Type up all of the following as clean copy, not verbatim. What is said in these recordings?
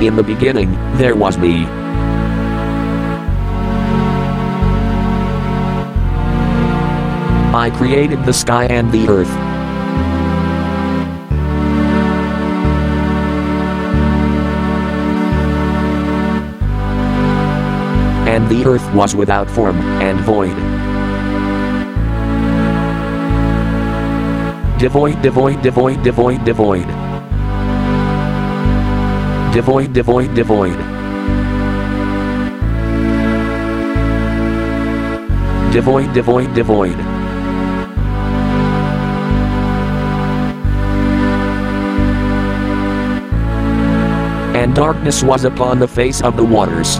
In the beginning, there was me. I created the sky and the earth. And the earth was without form and void. Devoid, devoid, devoid, devoid, devoid. Devoid, devoid, devoid. Devoid, devoid, devoid. And darkness was upon the face of the waters.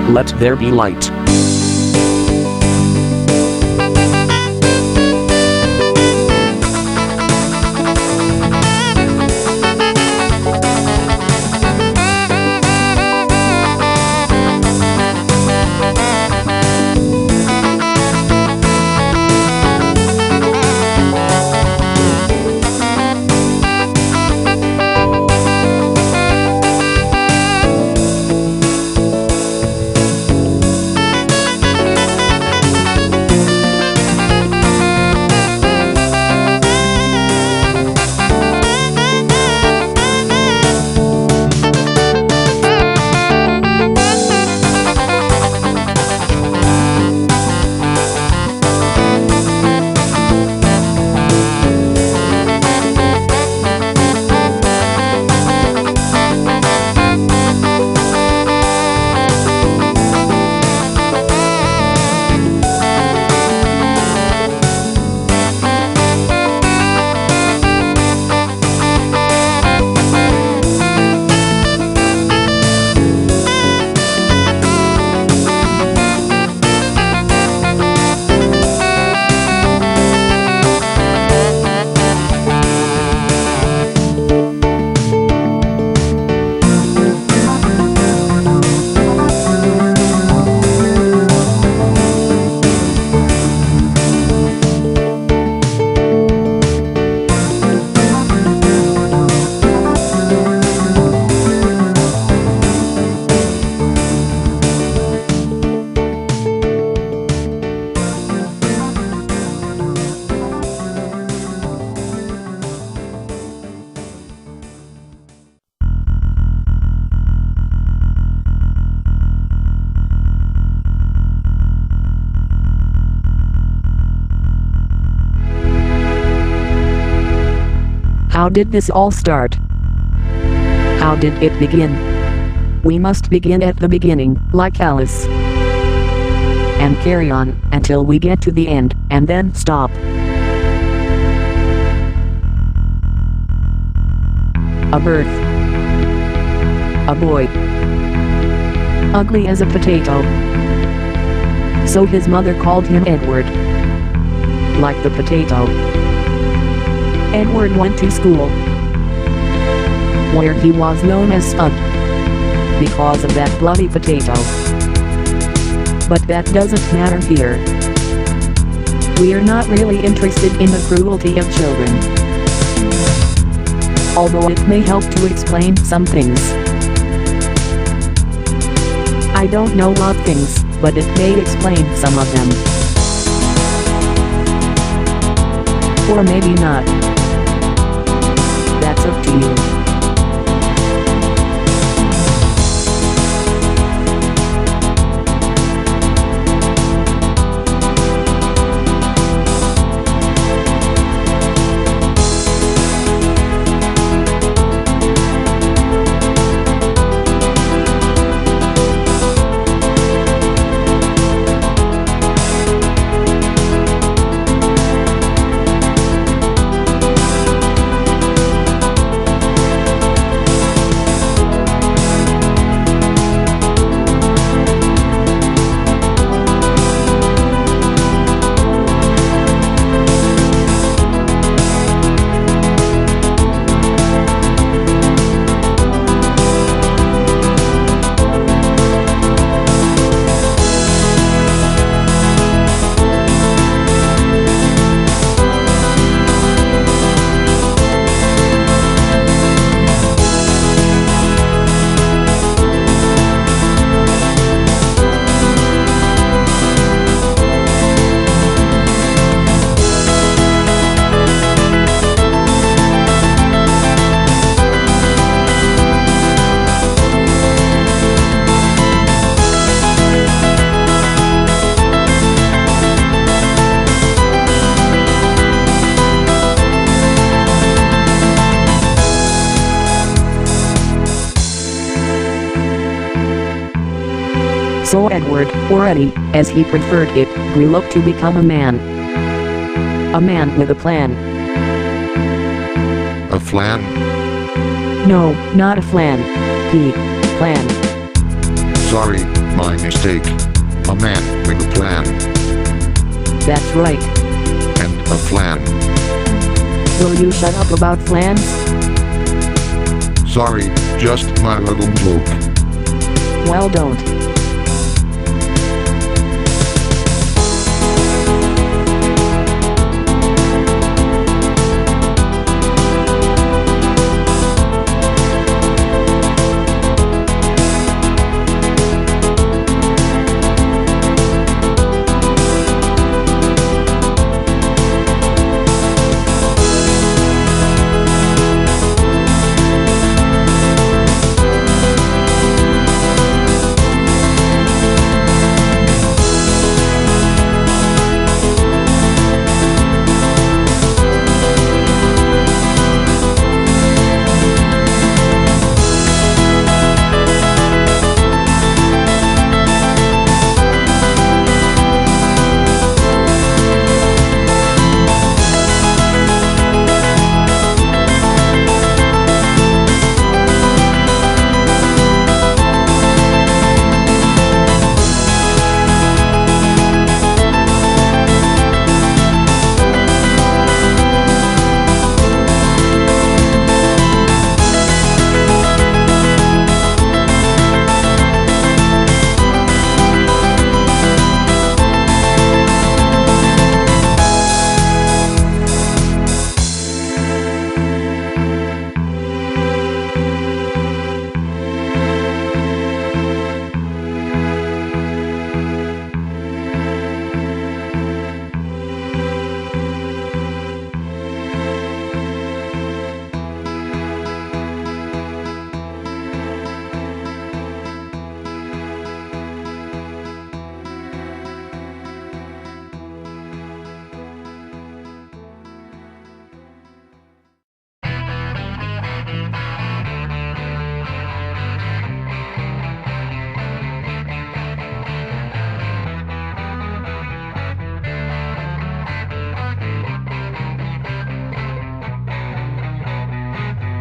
Let there be light. How did this all start? How did it begin? We must begin at the beginning, like Alice. And carry on, until we get to the end, and then stop. A birth. A boy. Ugly as a potato. So his mother called him Edward. Like the potato. Edward went to school, where he was known as Spud, because of that bloody potato. But that doesn't matter here. We're not really interested in the cruelty of children, although it may help to explain some things. I don't know what things, but it may explain some of them. Or maybe not. That's up to you. So Edward, or Eddie, as he preferred it, grew up to become a man. A man with a plan. A flan? No, not a flan. Plan. Sorry, my mistake. A man with a plan. That's right. And a flan. Will you shut up about flans? Sorry, just my little joke. Well, don't.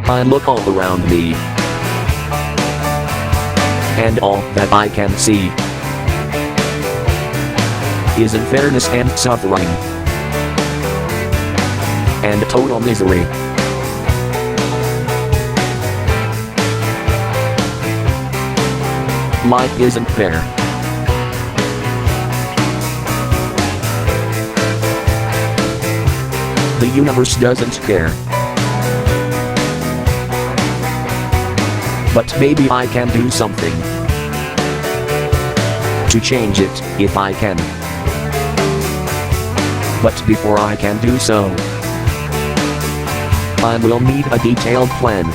I look all around me, and all that I can see is unfairness and suffering, and total misery. Life isn't fair. The universe doesn't care. But maybe I can do something to change it, if I can. But before I can do so, I will need a detailed plan.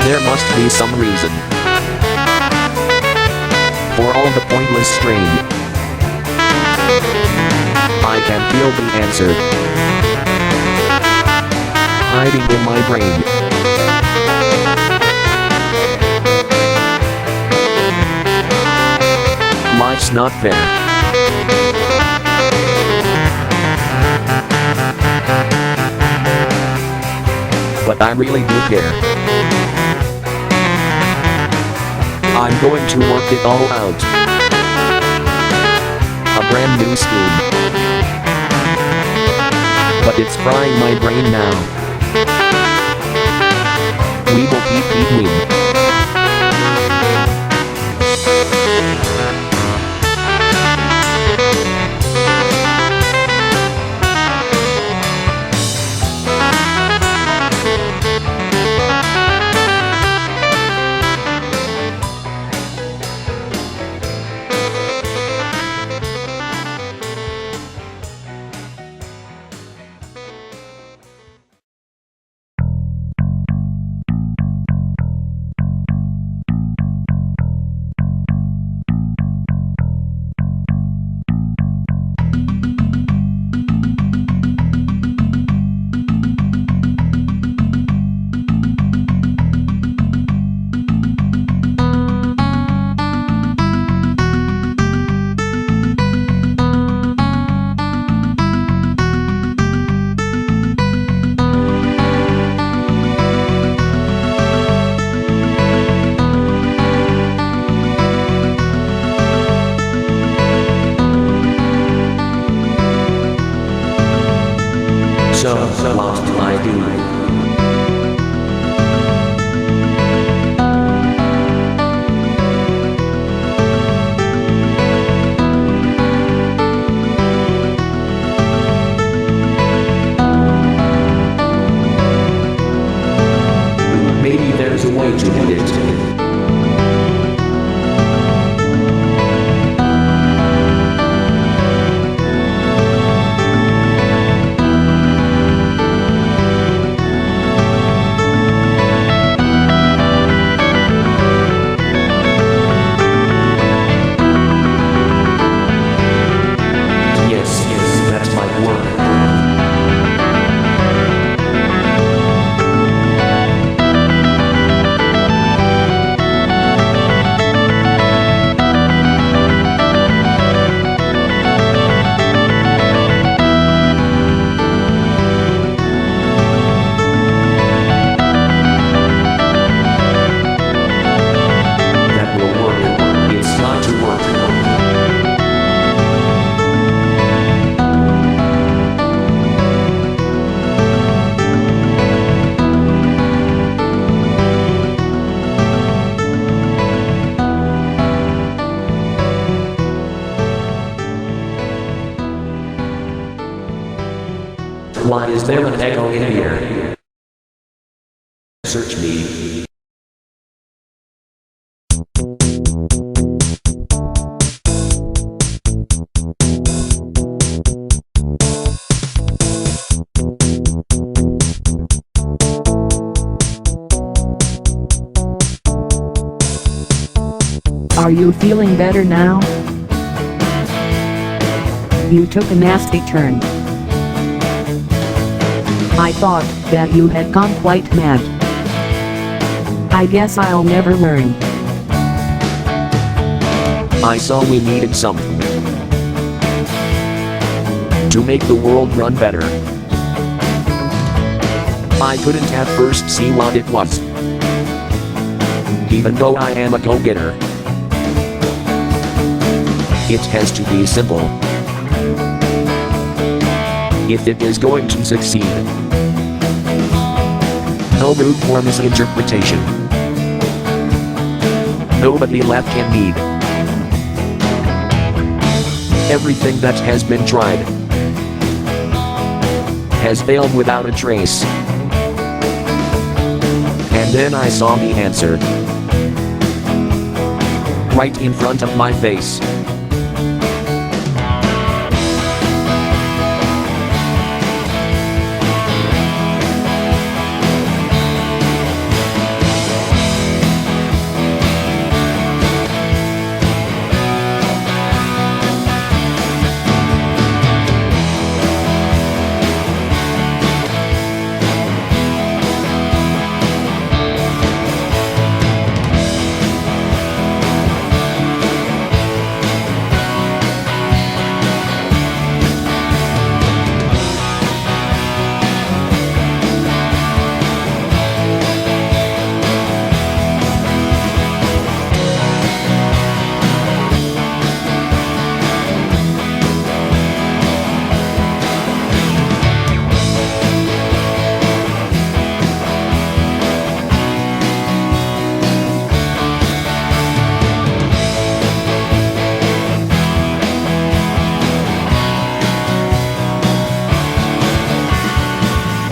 There must be some reason for all the pointless strain. I can feel the answer hiding in my brain. Life's not fair. But but I really do care. I'm going to work it all out. A brand new scheme. But it's frying my brain now. We will keep win. So what do I do? Maybe there's a way to do it. Why is there an echo in here? Search me. Are you feeling better now? You took a nasty turn. I thought that you had gone quite mad. I guess I'll never learn. I saw we needed something to make the world run better. I couldn't at first see what it was, even though I am a go-getter. It has to be simple if it is going to succeed. No room for misinterpretation. Nobody left in need. Everything that has been tried has failed without a trace. And then I saw the answer right in front of my face.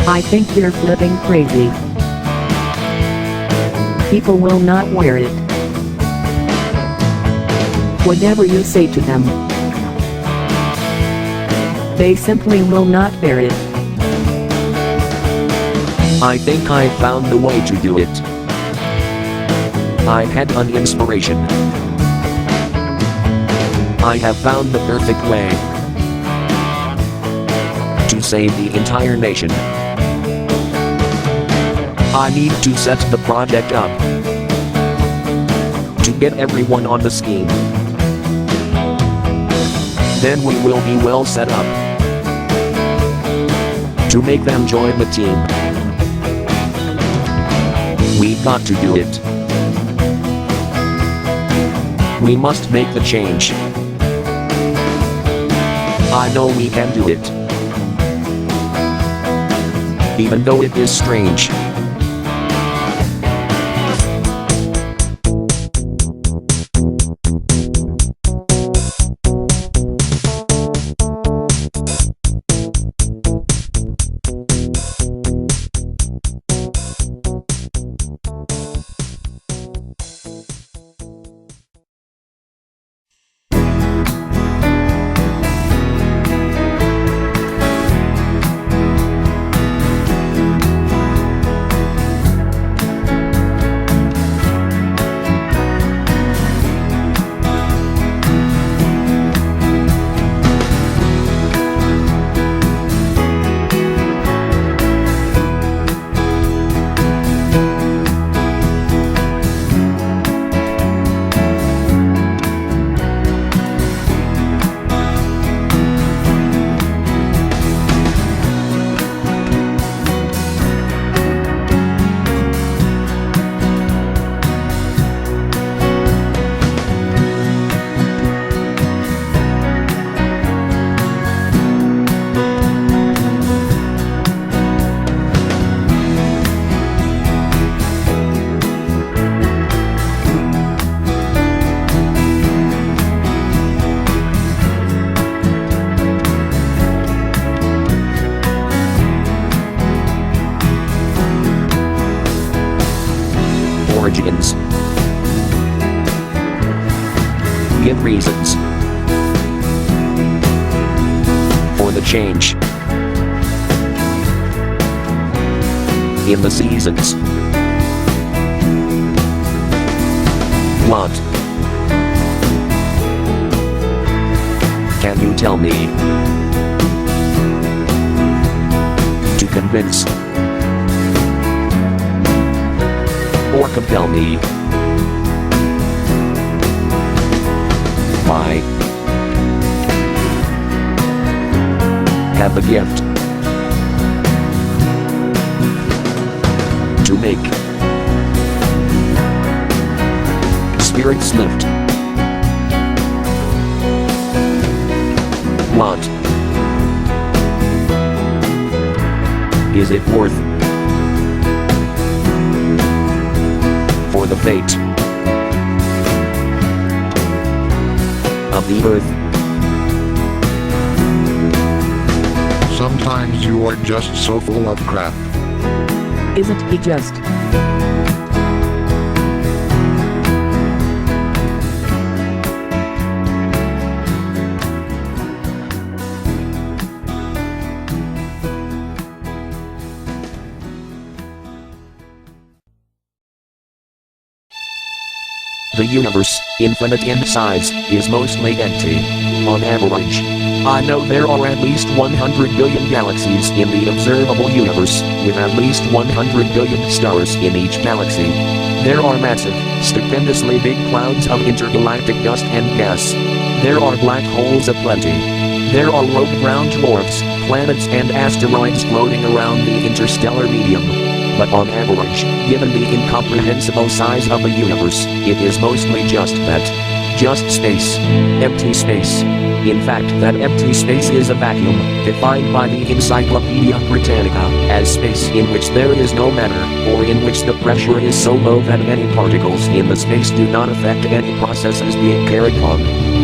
I think you're flipping crazy. People will not wear it. Whatever you say to them, they simply will not wear it. I think I found the way to do it. I had an inspiration. I have found the perfect way to save the entire nation. I need to set the project up to get everyone on the scheme. Then we will be well set up to make them join the team. We've got to do it. We must make the change. I know we can do it. Even though it is strange. Origins. Give reasons for the change in the seasons. What can you tell me to convince or compel me? I have the gift to make spirits lift. What is it worth for the fate of the earth? Sometimes you are just so full of crap. Isn't he just? The universe, infinite in size, is mostly empty. On average, I know there are at least 100 billion galaxies in the observable universe, with at least 100 billion stars in each galaxy. There are massive, stupendously big clouds of intergalactic dust and gas. There are black holes aplenty. There are rogue brown dwarfs, planets and asteroids floating around the interstellar medium. But on average, given the incomprehensible size of the universe, it is mostly just that. Just space. Empty space. In fact, that empty space is a vacuum, defined by the Encyclopedia Britannica as space in which there is no matter, or in which the pressure is so low that any particles in the space do not affect any processes being carried on.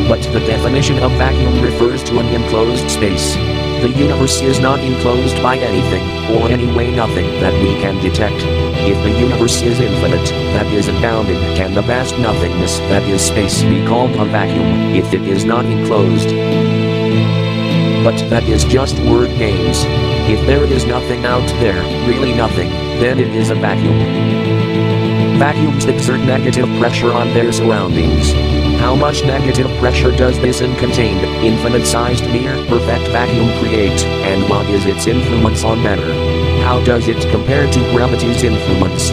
But the definition of vacuum refers to an enclosed space. The universe is not enclosed by anything, or anyway nothing that we can detect. If the universe is infinite, that is unbounded, can the vast nothingness that is space be called a vacuum, if it is not enclosed? But that is just word games. If there is nothing out there, really nothing, then it is a vacuum. Vacuums exert negative pressure on their surroundings. How much negative pressure does this uncontained, infinite-sized mere perfect vacuum create, and what is its influence on matter? How does it compare to gravity's influence?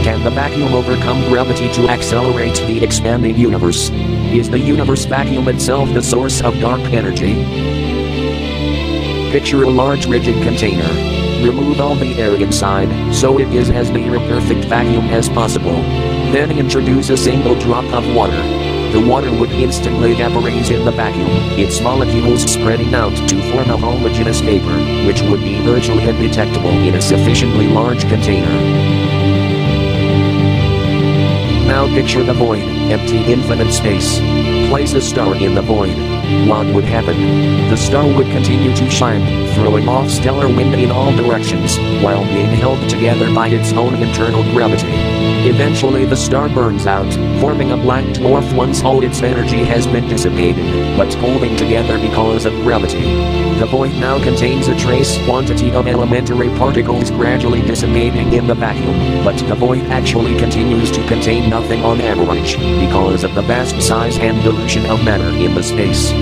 Can the vacuum overcome gravity to accelerate the expanding universe? Is the universe vacuum itself the source of dark energy? Picture a large rigid container. Remove all the air inside, so it is as near a perfect vacuum as possible. Then introduce a single drop of water. The water would instantly evaporate in the vacuum, its molecules spreading out to form a homogeneous vapor, which would be virtually undetectable in a sufficiently large container. Now picture the void, empty infinite space. Place a star in the void. What would happen? The star would continue to shine, throwing off stellar wind in all directions, while being held together by its own internal gravity. Eventually the star burns out, forming a black dwarf once all its energy has been dissipated, but holding together because of gravity. The void now contains a trace quantity of elementary particles gradually dissipating in the vacuum, but the void actually continues to contain nothing on average, because of the vast size and dilution of matter in the space.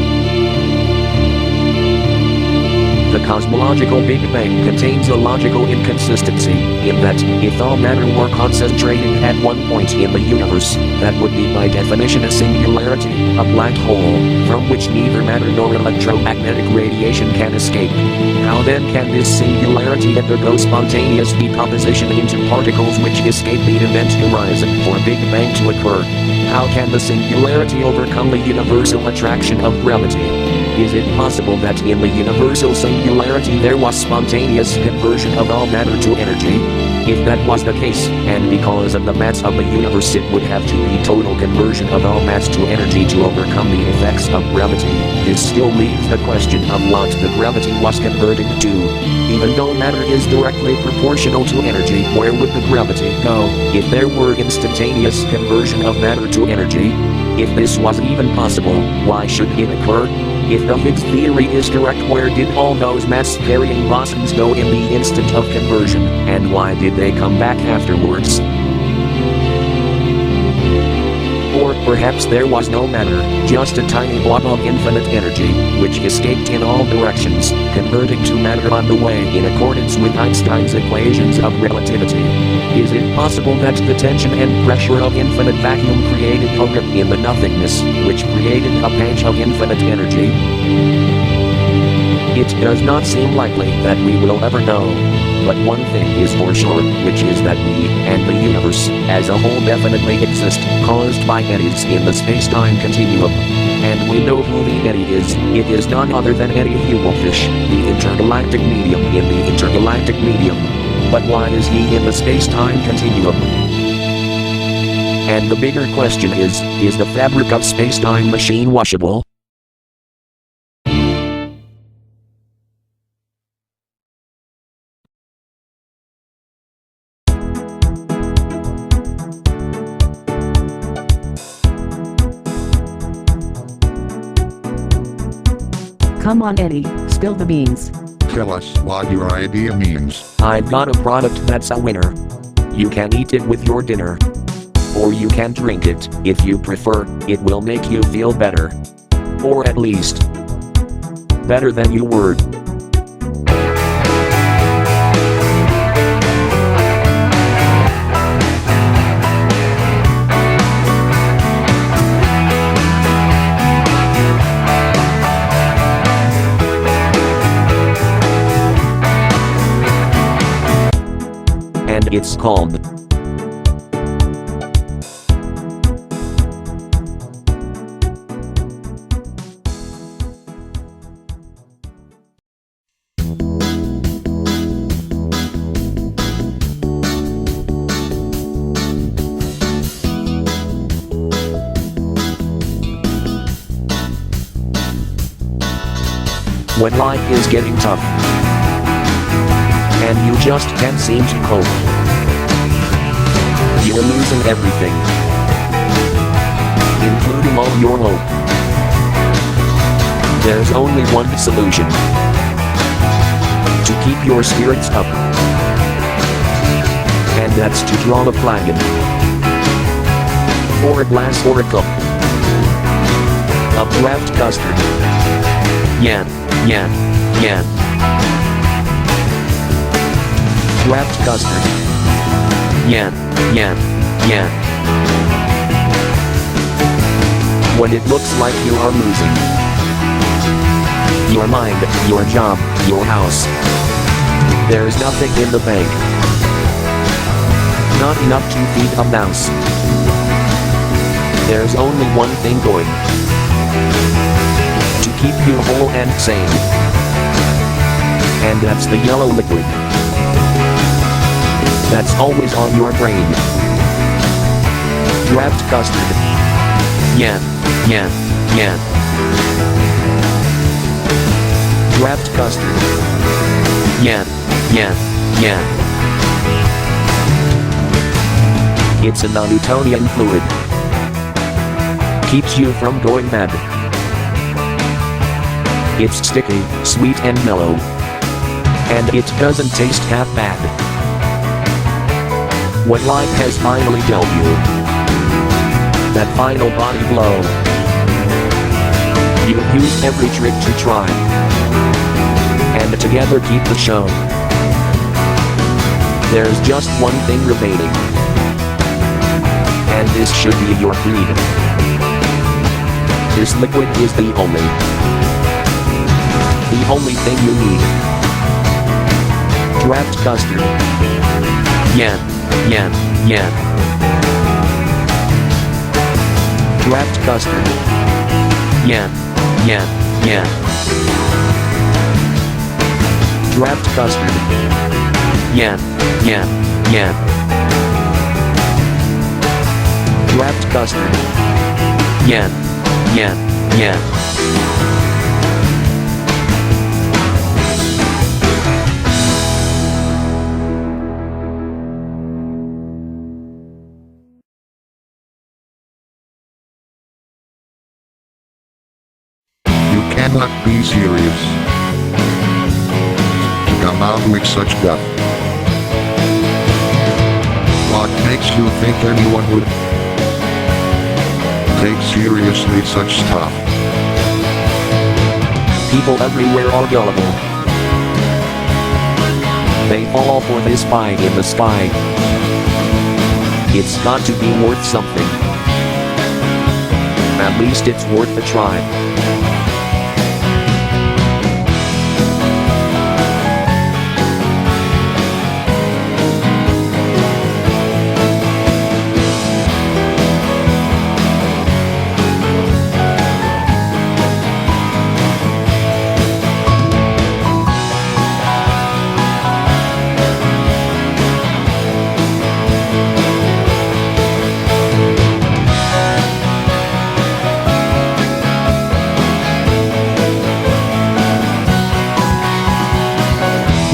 The cosmological Big Bang contains a logical inconsistency, in that, if all matter were concentrated at one point in the universe, that would be by definition a singularity, a black hole, from which neither matter nor electromagnetic radiation can escape. How then can this singularity undergo spontaneous decomposition into particles which escape the event horizon for Big Bang to occur? How can the singularity overcome the universal attraction of gravity? Is it possible that in the universal singularity there was spontaneous conversion of all matter to energy? If that was the case, and because of the mass of the universe it would have to be total conversion of all mass to energy to overcome the effects of gravity, this still leaves the question of what the gravity was converted to. Even though matter is directly proportional to energy, where would the gravity go, if there were instantaneous conversion of matter to energy? If this was even possible, why should it occur? If the Higgs theory is correct, where did all those mass-carrying bosons go in the instant of conversion, and why did they come back afterwards? Or perhaps there was no matter, just a tiny blob of infinite energy, which escaped in all directions, converting to matter on the way in accordance with Einstein's equations of relativity. Is it possible that the tension and pressure of infinite vacuum created a rip in the nothingness, which created a patch of infinite energy? It does not seem likely that we will ever know. But one thing is for sure, which is that we, and the universe, as a whole definitely exist, caused by eddies in the space-time continuum. And we know who the eddy is. It is none other than Eddie Hubelfish, the intergalactic medium in the intergalactic medium. But why is he in the space-time continuum? And the bigger question is the fabric of space-time machine washable? Come on Eddie, spill the beans. Tell us what your idea means. I've got a product that's a winner. You can eat it with your dinner. Or you can drink it, if you prefer. It will make you feel better. Or at least better than you were. And it's called when life is getting tough and you just can't seem to cope. You're losing everything, including all your hope. There's only one solution to keep your spirits up, and that's to draw a flagon, or a glass or a cup of draft custard. Yan, yan, yan. Draft custard. Yan, yan, yan. When it looks like you are losing your mind, your job, your house, there's nothing in the bank, not enough to feed a mouse. There's only one thing going to keep you whole and sane, and that's the yellow liquid that's always on your brain. Draft custard. Yan, yan, yan. Draft custard. Yan, yan, yan. It's a non-Newtonian fluid. Keeps you from going mad. It's sticky, sweet and mellow, and it doesn't taste half bad. When life has finally dealt you that final body blow, you've used every trick to try and together keep the show. There's just one thing remaining, and this should be your creed. This liquid is the only thing you need. Draft custard. Yan, yan, yan. Draft custard. Yan, yan, yan. Draft custard. Yan, yan, yan. Draft custard. Yan, yan, yan. You cannot be serious to come out with such guff. What makes you think anyone would take seriously such stuff? People everywhere are gullible. They fall for this pie in the sky. It's got to be worth something. At least it's worth a try.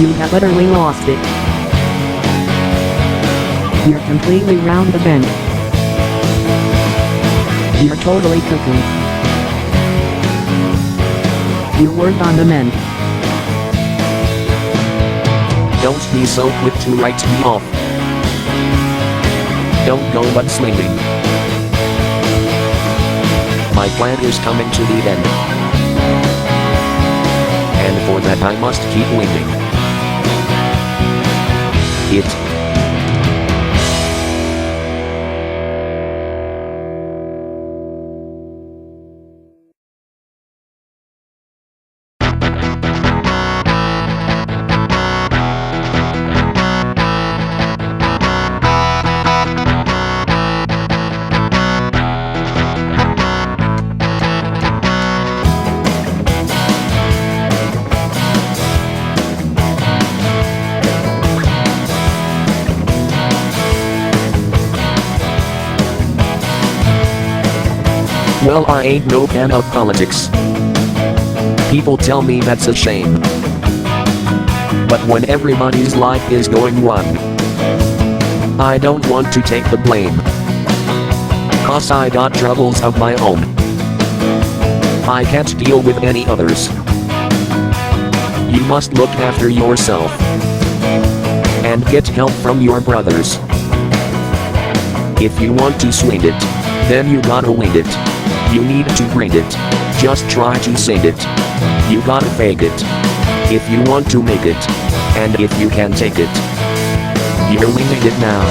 You have utterly lost it. You're completely round the bend. You're totally cuckoo. You weren't on the mend. Don't be so quick to write me off. Don't go mudslinging. My plan is coming to the end, and for that I must keep winging it. Well, I ain't no fan of politics, People tell me that's a shame. But when everybody's life is going wrong, I don't want to take the blame. 'Cause I got troubles of my own. I can't deal with any others. You must look after yourself. And get help from your brothers. If you want to swing it, then you gotta wing it. You need to bring it. Just try to sing it. You gotta fake it. If you want to make it. And if you can take it. You're winging it now.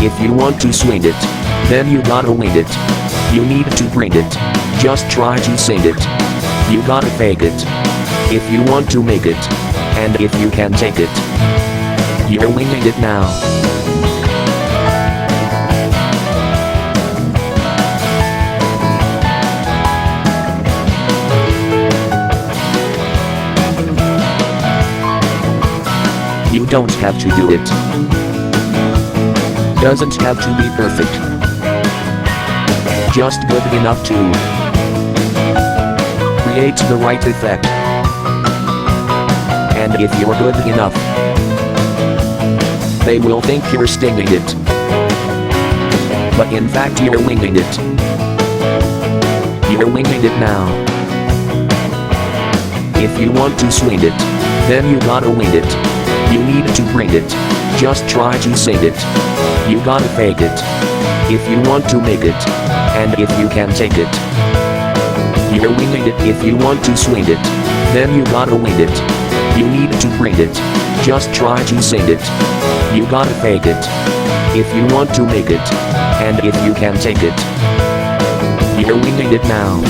If you want to swing it, then you gotta wing it. You need to bring it. Just try to sing it. You gotta fake it. If you want to make it. And if you can take it. You're winging it now. You don't have to do it. Doesn't have to be perfect. Just good enough to create the right effect. And if you're good enough, they will think you're stinging it. But in fact you're winging it. You're winging it now. If you want to swing it, then you gotta wing it. You need to bring it. Just try to sing it. You gotta fake it. If you want to make it. And if you can take it. You're winging it. If you want to swing it, then you gotta wing it. You need to bring it. Just try to sing it. You gotta fake it. If you want to make it. And if you can take it. You're winging it now.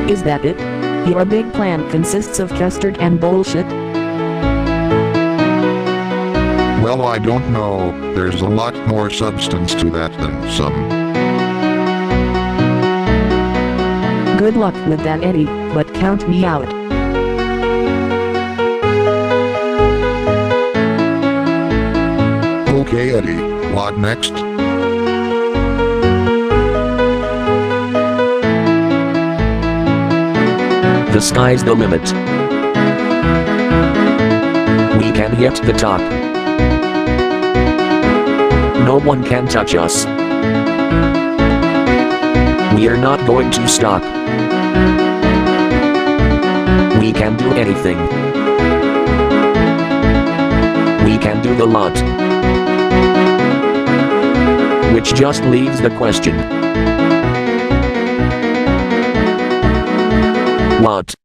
Is that it? Your big plan consists of custard and bullshit? Well, I don't know, there's a lot more substance to that than some. Good luck with that, Eddie, but count me out. Okay, Eddie, what next? The sky's the limit. We can hit the top. No one can touch us. We are not going to stop. We can do anything. We can do the lot. Which just leaves the question. What?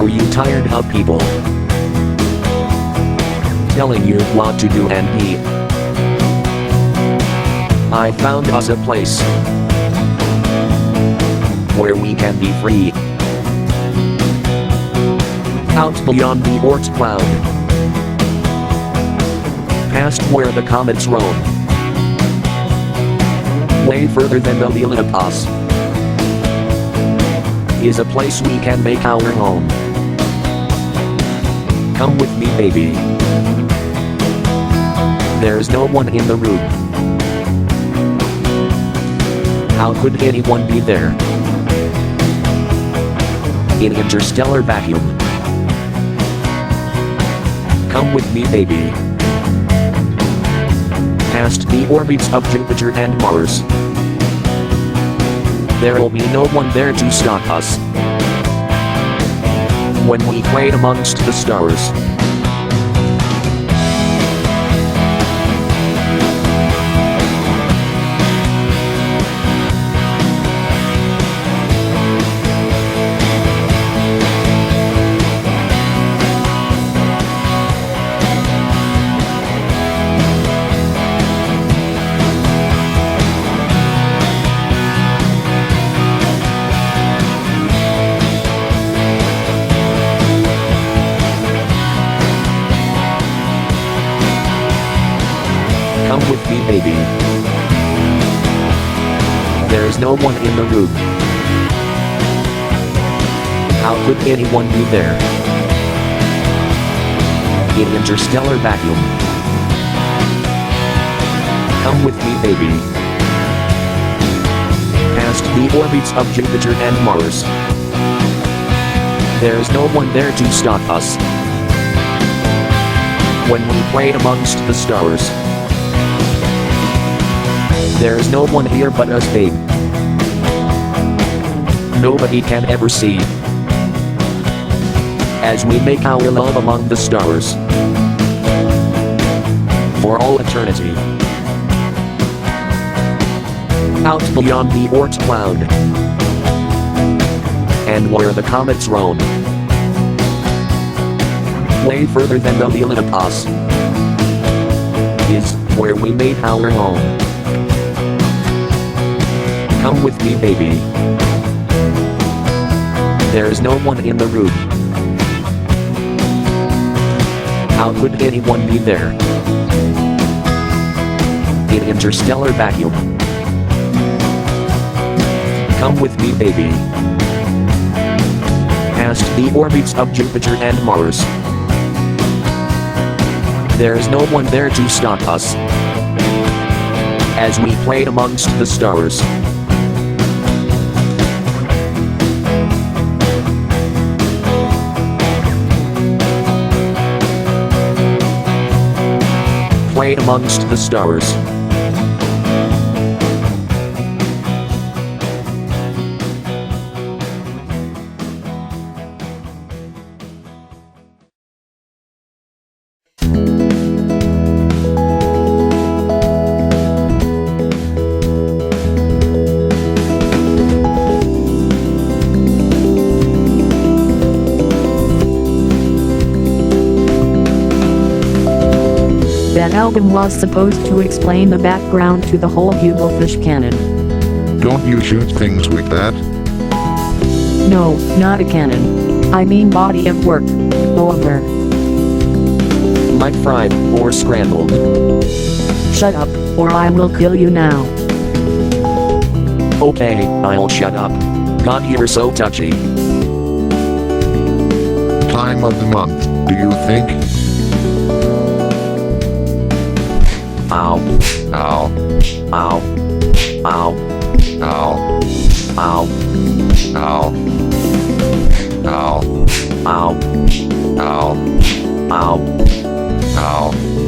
Are you tired of people telling you what to do and be? I found us a place where we can be free. Out beyond the Oort cloud, past where the comets roam, way further than the Lilipas, is a place we can make our home. Come with me, baby. There's no one in the room. How could anyone be there? In interstellar vacuum. Come with me, baby. Past the orbits of Jupiter and Mars. There'll be no one there to stop us when we play amongst the stars. Come with me, baby. There's no one in the room. How could anyone be there? In interstellar vacuum. Come with me, baby. Past the orbits of Jupiter and Mars. There's no one there to stop us when we play amongst the stars. There's no one here but us, babe. Nobody can ever see as we make our love among the stars for all eternity. Out beyond the Oort cloud and where the comets roam, way further than the Lilipas, is where we made our home. Come with me, baby. There's no one in the room. How could anyone be there? In interstellar vacuum. Come with me, baby. Past the orbits of Jupiter and Mars. There's no one there to stop us as we play amongst the stars. Play amongst the stars. That album was supposed to explain the background to the whole Hubelfish canon. Don't you shoot things with that? No, not a canon. I mean body of work. Over. Like fried or scrambled. Shut up, or I will kill you now. Okay, I'll shut up. God, you're so touchy. Time of the month, do you think? Ow. Ow. Ow. Ow. Ow. Ow. Ow. Ow. Ow. Ow. Ow. Ow.